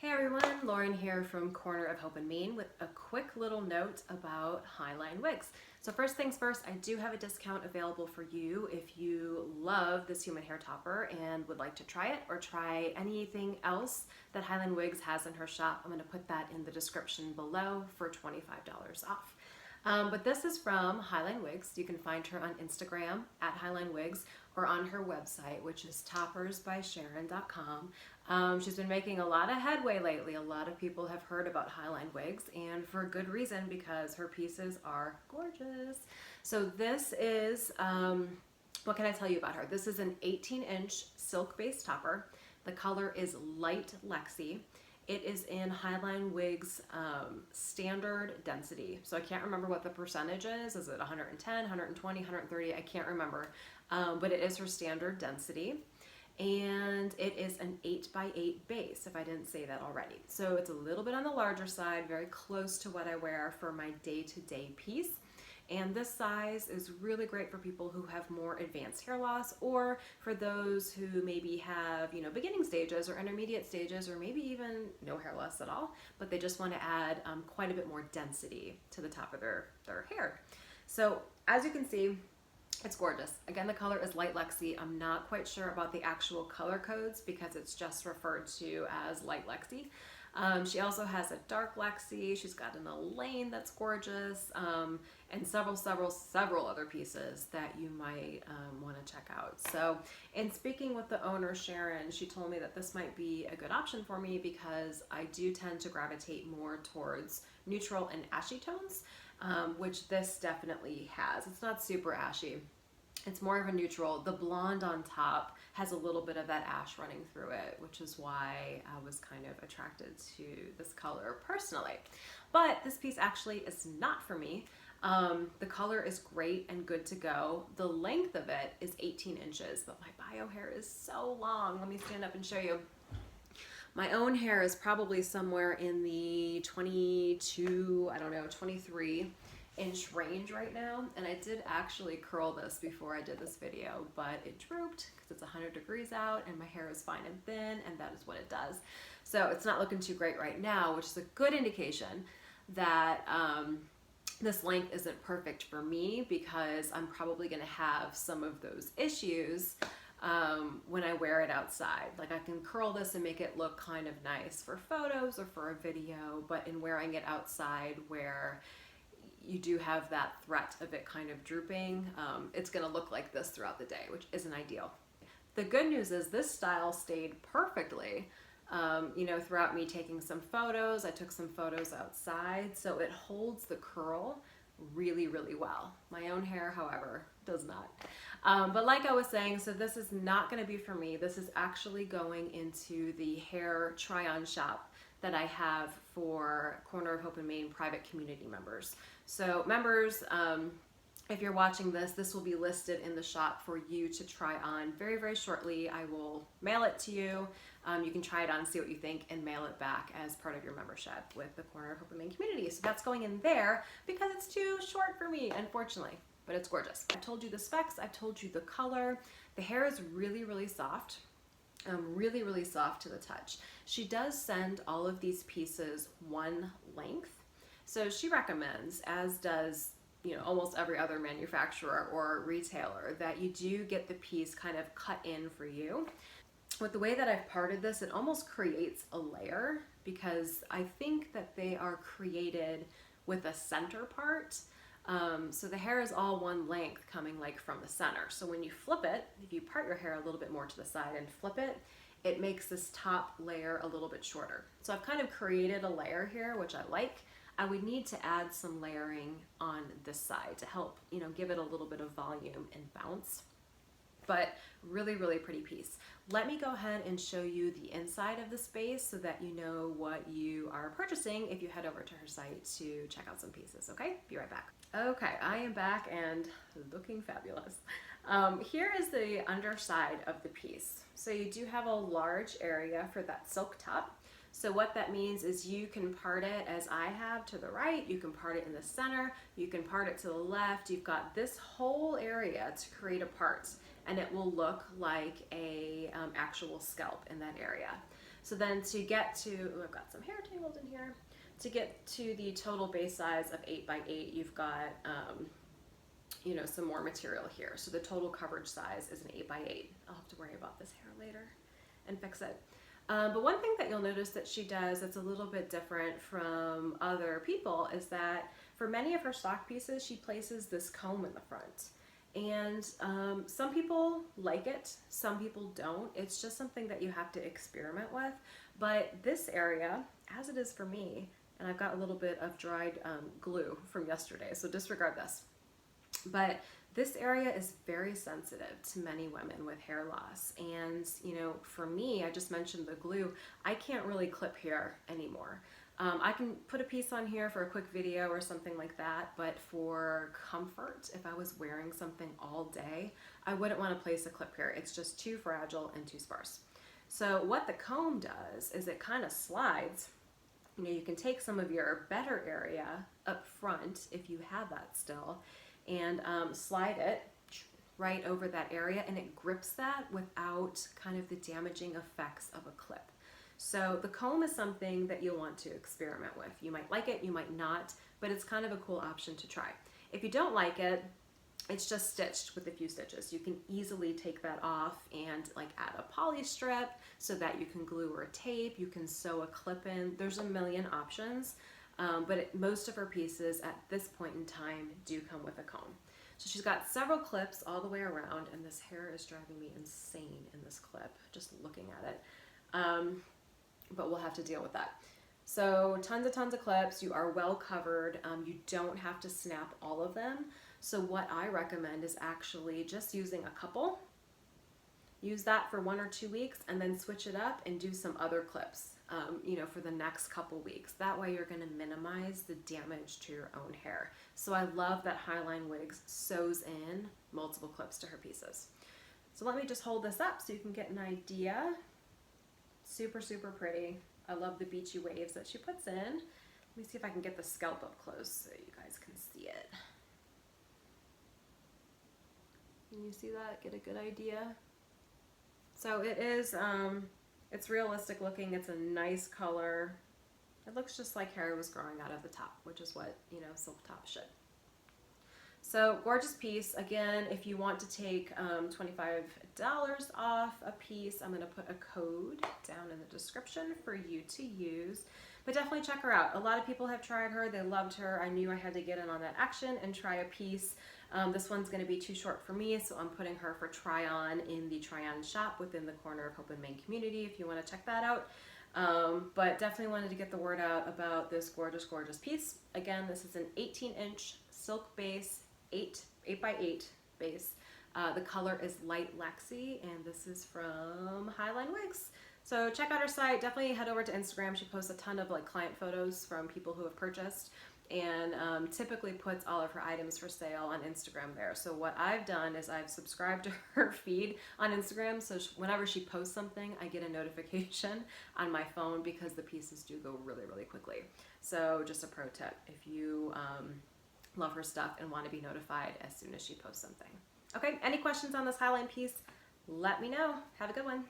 Hey everyone, Lauren here from Corner of Hope and Mane with a quick little note about Highline Wigs. So first things first, I do have a discount available for you if you love this human hair topper and would like to try it or try anything else that Highline Wigs has in her shop. I'm going to put that in the description below for $25 off. But this is from Highline Wigs. You can find her on Instagram at Highline Wigs or on her website, which is toppersbysharon.com. She's been making a lot of headway lately. A lot of people have heard about Highline Wigs, and for good reason, because her pieces are gorgeous. So this is, what can I tell you about her? This is an 18-inch silk-based topper. The color is light Lexie. It is in Highline Wigs standard density. So I can't remember what the percentage is. Is it 110, 120, 130? I can't remember. But it is her standard density. And it is an 8x8 base, if I didn't say that already. So it's a little bit on the larger side, very close to what I wear for my day-to-day piece. And this size is really great for people who have more advanced hair loss, or for those who maybe have, beginning stages or intermediate stages, or maybe even no hair loss at all, but they just want to add quite a bit more density to the top of their hair. So as you can see, it's gorgeous. Again, the color is light Lexie. I'm not quite sure about the actual color codes because it's just referred to as light Lexie. She also has a dark Lexie. She's got an Elaine that's gorgeous, and several other pieces that you might want to check out. So in speaking with the owner, Sharon, she told me that this might be a good option for me because I do tend to gravitate more towards neutral and ashy tones, which this definitely has. It's not super ashy. It's more of a neutral. The blonde on top has a little bit of that ash running through it, which is why I was kind of attracted to this color personally. But this piece actually is not for me. The color is great and good to go. The length of it is 18 inches, but my bio hair is so long. Let me stand up and show you. My own hair is probably somewhere in the 22, 23 inch range right now, and I did actually curl this before I did this video, but it drooped because it's 100 degrees out and my hair is fine and thin, and that is what it does. So it's not looking too great right now, which is a good indication that this length isn't perfect for me, because I'm probably going to have some of those issues when I wear it outside. Like, I can curl this and make it look kind of nice for photos or for a video, but in wearing it outside where you do have that threat of it kind of drooping, it's going to look like this throughout the day, which isn't ideal. The good news is this style stayed perfectly, throughout me taking some photos. I took some photos outside, so it holds the curl really, really well. My own hair, however, does not. But like I was saying, so this is not going to be for me. This is actually going into the hair try-on shop that I have for Corner of Hope and Mane private community members. So members, if you're watching this, this will be listed in the shop for you to try on very, very shortly. I will mail it to you. You can try it on, see what you think, and mail it back as part of your membership with the Corner of Hope and Mane community. So that's going in there because it's too short for me, unfortunately, but it's gorgeous. I've told you the specs, I've told you the color. The hair is really, really soft. Really, really soft to the touch. She does send all of these pieces one length. So she recommends, as does almost every other manufacturer or retailer, that you do get the piece kind of cut in for you. With the way that I've parted this, it almost creates a layer, because I think that they are created with a center part. So the hair is all one length coming like from the center. So when you flip it, if you part your hair a little bit more to the side and flip it, it makes this top layer a little bit shorter. So I've kind of created a layer here, which I like. I would need to add some layering on this side to help, give it a little bit of volume and bounce. But really, really pretty piece. Let me go ahead and show you the inside of the space so that you know what you are purchasing if you head over to her site to check out some pieces, okay? Be right back. Okay, I am back and looking fabulous. Here is the underside of the piece. So you do have a large area for that silk top. So what that means is you can part it as I have to the right, you can part it in the center, you can part it to the left. You've got this whole area to create a part, and it will look like a actual scalp in that area. So then to get to, ooh, I've got some hair tangled in here. To get to the total base size of 8 by 8, you've got, you know, some more material here. So the total coverage size is an 8 by 8. I'll have to worry about this hair later and fix it. But one thing that you'll notice that she does that's a little bit different from other people is that for many of her stock pieces, she places this comb in the front. And some people like it, some people don't. It's just something that you have to experiment with. But this area, as it is for me, and I've got a little bit of dried glue from yesterday, so disregard this. But this area is very sensitive to many women with hair loss. And, you know, for me, I just mentioned the glue, I can't really clip hair anymore. I can put a piece on here for a quick video or something like that, but for comfort, if I was wearing something all day, I wouldn't want to place a clip here. It's just too fragile and too sparse. So what the comb does is it kind of slides. You know, you can take some of your better area up front, if you have that still, and slide it right over that area, and it grips that without kind of the damaging effects of a clip. So the comb is something that you'll want to experiment with. You might like it, you might not, but it's kind of a cool option to try. If you don't like it, it's just stitched with a few stitches. You can easily take that off and like add a poly strip so that you can glue or tape, you can sew a clip in. There's a million options, but most of her pieces at this point in time do come with a comb. So she's got several clips all the way around, and this hair is driving me insane in this clip, just looking at it. But we'll have to deal with that. So tons of clips. You are well covered. You don't have to snap all of them. So what I recommend is actually just using a couple. Use that for 1 or 2 weeks and then switch it up and do some other clips, you know, for the next couple weeks. That way you're going to minimize the damage to your own hair. So I love that Highline Wigs sews in multiple clips to her pieces. So let me just hold this up so you can get an idea. Super, super pretty. I love the beachy waves that she puts in. Let me see if I can get the scalp up close so you guys can see it. Can you see that? Get a good idea? So it is, it's realistic looking. It's a nice color. It looks just like hair was growing out of the top, which is what, you know, silk tops should. So gorgeous piece. Again, if you want to take $25 off a piece, I'm going to put a code down in the description for you to use. But definitely check her out. A lot of people have tried her. They loved her. I knew I had to get in on that action and try a piece. This one's going to be too short for me, so I'm putting her for try on in the try on shop within the Corner of Hope and Mane community if you want to check that out. But definitely wanted to get the word out about this gorgeous, gorgeous piece. Again, this is an 18-inch silk base, 8 by 8 base. The color is light Lexie, and this is from Highline Wigs. So check out her site. Definitely head over to Instagram. She posts a ton of like client photos from people who have purchased, and typically puts all of her items for sale on Instagram there. So what I've done is I've subscribed to her feed on Instagram, so whenever she posts something, I get a notification on my phone because the pieces do go really, really quickly. So just a pro tip, if you love her stuff and want to be notified as soon as she posts something. Okay, any questions on this Highline piece, let me know. Have a good one.